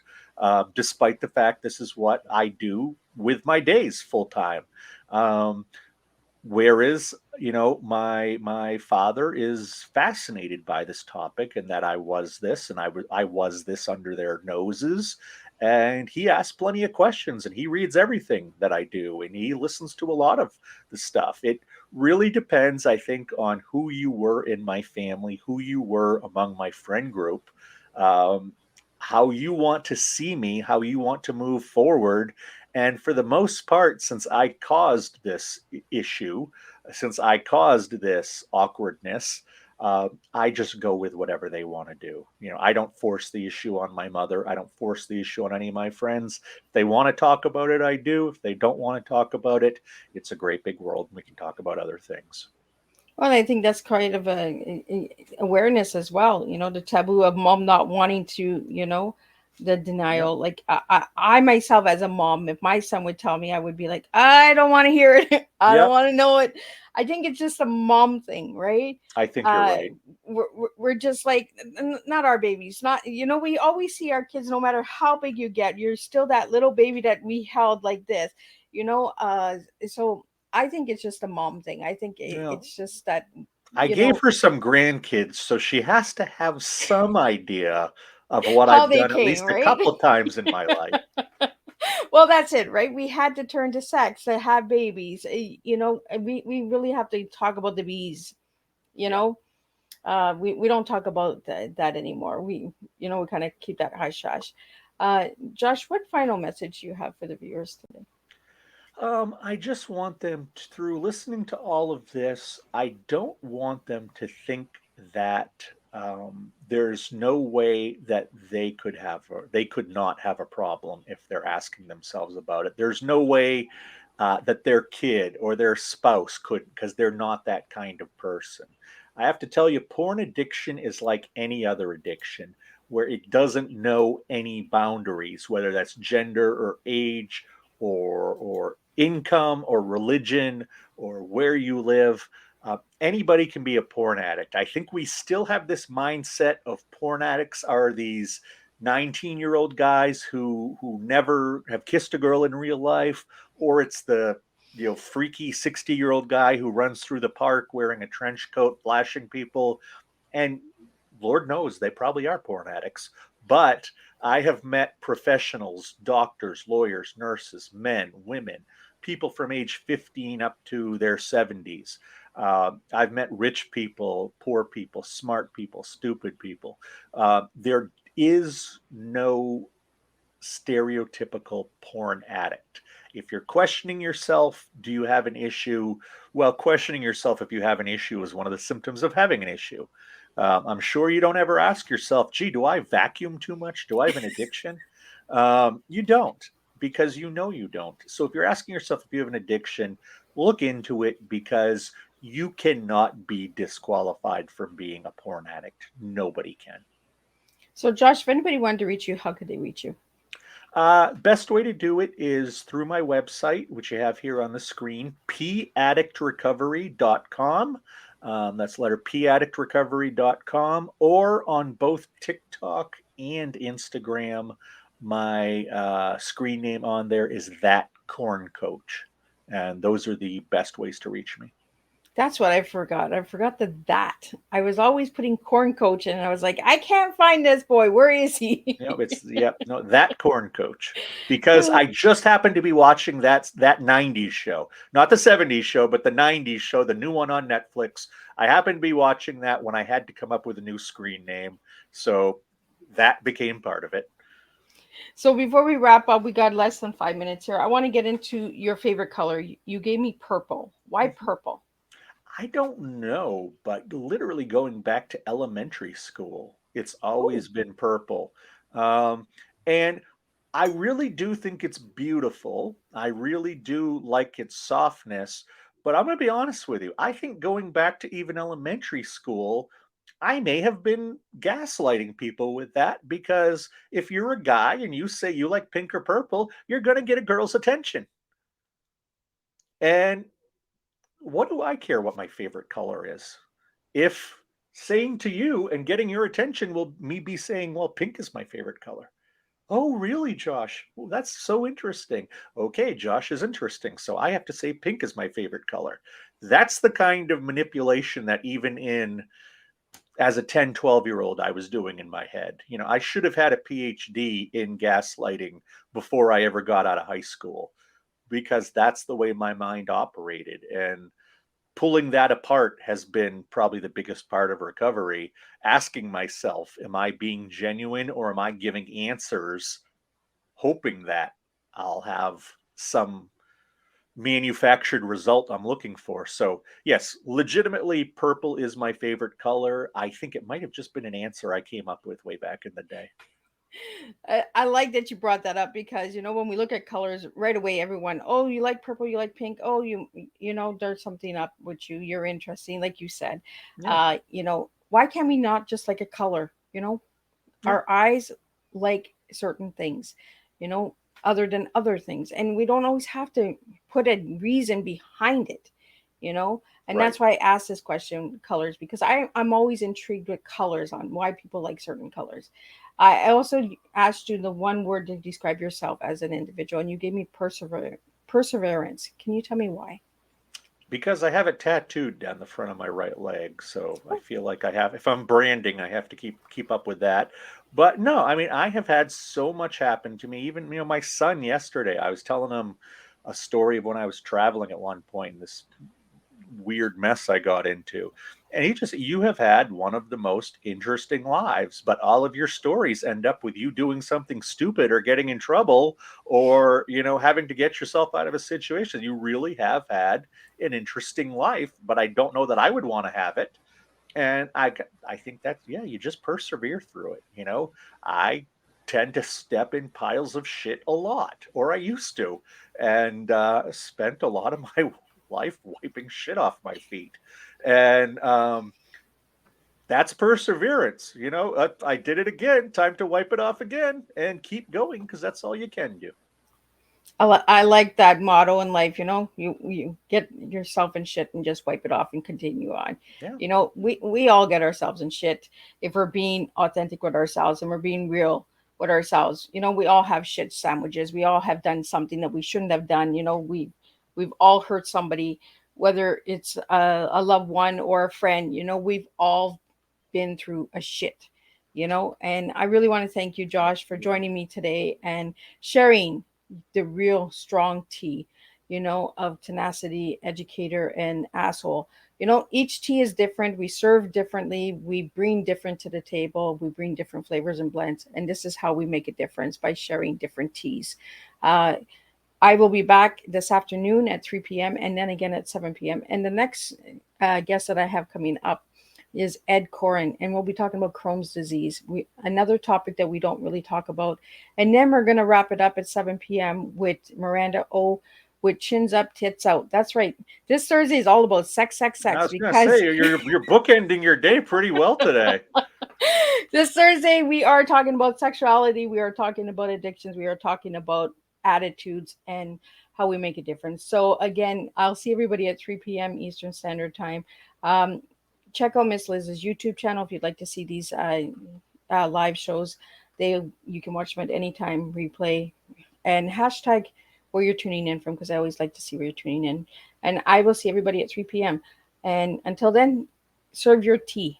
despite the fact this is what I do with my days full time. Um, Whereas, my father is fascinated by this topic and that I was this and I was this under their noses. And he asks plenty of questions and he reads everything that I do and he listens to a lot of the stuff. It really depends, I think, on who you were in my family, who you were among my friend group, um, how you want to see me, how you want to move forward. And for the most part, since I caused this issue, since I caused this awkwardness, I just go with whatever they want to do. I don't force the issue on my mother. I don't force the issue on any of my friends. If they want to talk about it, I do. If they don't want to talk about it, it's a great big world and we can talk about other things. Well, I think that's kind of awareness as well. The taboo of mom not wanting to, the Yep. denial. Like I myself as a mom, if my son would tell me, I would be like, I don't want to hear it. I don't Yep. want to know it. I think it's just a mom thing, right? I think you're Uh, right. we're just like not our babies. Not we always see our kids, no matter how big you get, you're still that little baby that we held like this. So I think it's just a mom thing. I think Well, it's just that, I you gave know, her some grandkids, so she has to have some idea of what how I've they done at came, least a right? couple times in my life. Well, that's it, right? We had to turn to sex to have babies. And we really have to talk about the bees, you Yeah. know? We don't talk about that anymore. We kind of keep that hush hush. Josh, what final message do you have for the viewers today? I just want them to, through listening to all of this, I don't want them to think that there's no way that they could not have a problem if they're asking themselves about it. There's no way that their kid or their spouse couldn't, because they're not that kind of person. I have to tell you, porn addiction is like any other addiction, where it doesn't know any boundaries, whether that's gender or age or income or religion or where you live. Anybody can be a porn addict. I think we still have this mindset of porn addicts are these 19-year-old guys who never have kissed a girl in real life, or it's the freaky 60-year-old guy who runs through the park wearing a trench coat, flashing people. And Lord knows they probably are porn addicts. But I have met professionals, doctors, lawyers, nurses, men, women, people from age 15 up to their 70s. I've met rich people, poor people, smart people, stupid people. There is no stereotypical porn addict. If you're questioning yourself, do you have an issue? Well, questioning yourself if you have an issue is one of the symptoms of having an issue. I'm sure you don't ever ask yourself, gee, do I vacuum too much? Do I have an addiction? You don't, because you know you don't. So if you're asking yourself if you have an addiction, look into it, because you cannot be disqualified from being a porn addict. Nobody can. So, Josh, if anybody wanted to reach you, how could they reach you? Best way to do it is through my website, which you have here on the screen, paddictrecovery.com. That's letter paddictrecovery.com, or on both TikTok and Instagram. My screen name on there is That Corn Coach. And those are the best ways to reach me. That's what I forgot. I forgot the that. I was always putting corn coach in, and I was like, I can't find this boy. Where is he? No, That Corn Coach, because I just happened to be watching that '90s show, not the '70s show, but the '90s show, the new one on Netflix. I happened to be watching that when I had to come up with a new screen name, so that became part of it. So before we wrap up, we got less than 5 minutes here. I want to get into your favorite color. You gave me purple. Why purple? I don't know, but literally going back to elementary school, it's Oh, always been purple. Um, and I really do think it's beautiful. I really do like its softness. But I'm going to be honest with you. I think going back to even elementary school, I may have been gaslighting people with that, because if you're a guy and you say you like pink or purple, you're going to get a girl's attention. And what do I care what my favorite color is? If saying to you and getting your attention will me be saying, well, pink is my favorite color. Oh, really, Josh? Well, that's so interesting. Okay, Josh is interesting. So I have to say pink is my favorite color. That's the kind of manipulation that even in as a 10, 12-year old I was doing in my head. I should have had a PhD in gaslighting before I ever got out of high school, because that's the way my mind operated. And pulling that apart has been probably the biggest part of recovery. Asking myself, am I being genuine, or am I giving answers hoping that I'll have some manufactured result I'm looking for? So, yes, legitimately, purple is my favorite color. I think it might have just been an answer I came up with way back in the day. I like that you brought that up because when we look at colors right away, everyone, oh, you like purple, you like pink, oh, there's something up with you. You're interesting, like you said. Yeah, Why can't we not just like a color? yeah, Our eyes like certain things, you know, other than other things. And we don't always have to put a reason behind it, you know? And right. that's why I asked this question, colors, because I'm always intrigued with colors on why people like certain colors. I also asked you the one word to describe yourself as an individual, and you gave me perseverance. Can you tell me why? Because I have it tattooed down the front of my right leg, so I Oh, feel like I have. If I'm branding, I have to keep up with that. But no, I mean, I have had so much happen to me. Even my son yesterday, I was telling him a story of when I was traveling at one point, and this weird mess I got into. And you have had one of the most interesting lives, but all of your stories end up with you doing something stupid or getting in trouble, or, having to get yourself out of a situation. You really have had an interesting life, but I don't know that I would want to have it. And I think that, yeah, you just persevere through it. I tend to step in piles of shit a lot, or I used to, and spent a lot of my life wiping shit off my feet. And that's perseverance. I did it again. Time to wipe it off again and keep going, because that's all you can do. I like that motto in life. You get yourself in shit and just wipe it off and continue on. Yeah, We all get ourselves in shit if we're being authentic with ourselves and we're being real with ourselves. We all have shit sandwiches. We all have done something that we shouldn't have done. We've all hurt somebody, whether it's a loved one or a friend. We've all been through a shit. And I really want to thank you, Josh, for joining me today and sharing the real strong tea, of tenacity, educator, and asshole. You know, each tea is different. We serve differently. We bring different to the table. We bring different flavors and blends. And this is how we make a difference, by sharing different teas. Uh, I will be back this afternoon at 3 p.m. and then again at 7 p.m. And the next guest that I have coming up is Ed Corin, and we'll be talking about Crohn's disease. Another topic that we don't really talk about. And then we're going to wrap it up at 7 p.m. with Miranda O with Chins Up, Tits Out. That's right. This Thursday is all about sex, sex, I sex. was going to Because say you're bookending your day pretty well today. this Thursday we are talking about sexuality. We are talking about addictions. We are talking about attitudes and how we make a difference. So again, I'll see everybody at 3 p.m. Eastern Standard Time. Um, Check out Miss Liz's YouTube channel if you'd like to see these live shows. You can watch them at any time, replay, and hashtag where you're tuning in from, because I always like to see where you're tuning in. And I will see everybody at 3 p.m. And until then, serve your tea.